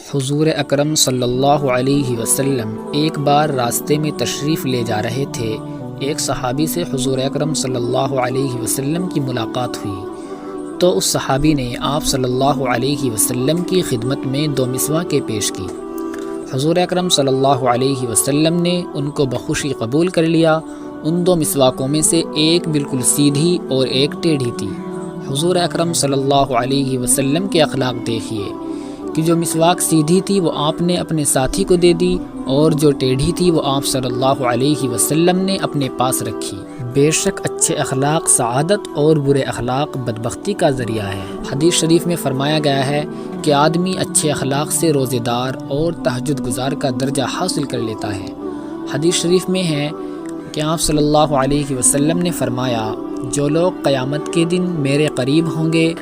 حضور اکرم صلی اللہ علیہ وسلم ایک بار راستے میں تشریف لے جا رہے تھے۔ ایک صحابی سے حضور اکرم صلی اللہ علیہ وسلم کی ملاقات ہوئی تو اس صحابی نے آپ صلی اللہ علیہ وسلم کی خدمت میں 2 مسواکیں پیش کی۔ حضور اکرم صلی اللہ علیہ وسلم نے ان کو بخوشی قبول کر لیا۔ ان 2 مسواکوں میں سے ایک بالکل سیدھی اور ایک ٹیڑھی تھی۔ حضور اکرم صلی اللہ علیہ وسلم کے اخلاق دیکھیے کہ جو مسواک سیدھی تھی وہ آپ نے اپنے ساتھی کو دے دی اور جو ٹیڑھی تھی وہ آپ صلی اللہ علیہ وسلم نے اپنے پاس رکھی۔ بے شک اچھے اخلاق سعادت اور برے اخلاق بدبختی کا ذریعہ ہے۔ حدیث شریف میں فرمایا گیا ہے کہ آدمی اچھے اخلاق سے روزے دار اور تہجد گزار کا درجہ حاصل کر لیتا ہے۔ حدیث شریف میں ہے کہ آپ صلی اللہ علیہ وسلم نے فرمایا، جو لوگ قیامت کے دن میرے قریب ہوں گے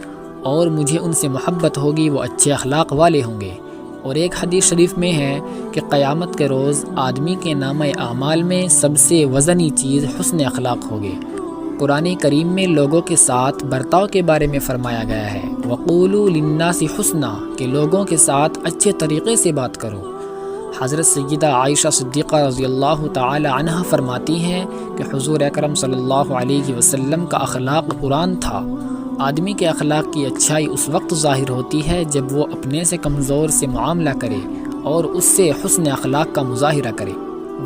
اور مجھے ان سے محبت ہوگی وہ اچھے اخلاق والے ہوں گے۔ اور ایک حدیث شریف میں ہے کہ قیامت کے روز آدمی کے نامہ اعمال میں سب سے وزنی چیز حسن اخلاق ہوگی۔ قرآن کریم میں لوگوں کے ساتھ برتاؤ کے بارے میں فرمایا گیا ہے، وَقُولُوا لِلنَّاسِ حُسْنًا، کہ لوگوں کے ساتھ اچھے طریقے سے بات کرو۔ حضرت سیدہ عائشہ صدیقہ رضی اللہ تعالی عنہ فرماتی ہیں کہ حضور اکرم صلی اللہ علیہ وسلم کا اخلاق قرآن تھا۔ آدمی کے اخلاق کی اچھائی اس وقت ظاہر ہوتی ہے جب وہ اپنے سے کمزور سے معاملہ کرے اور اس سے حسن اخلاق کا مظاہرہ کرے،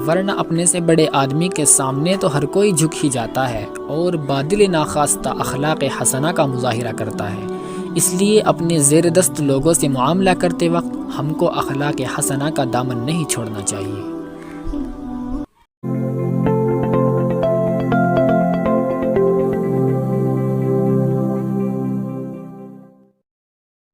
ورنہ اپنے سے بڑے آدمی کے سامنے تو ہر کوئی جھک ہی جاتا ہے اور بادل ناخواستہ اخلاق حسنہ کا مظاہرہ کرتا ہے۔ اس لیے اپنے زیر دست لوگوں سے معاملہ کرتے وقت ہم کو اخلاق حسنہ کا دامن نہیں چھوڑنا چاہیے۔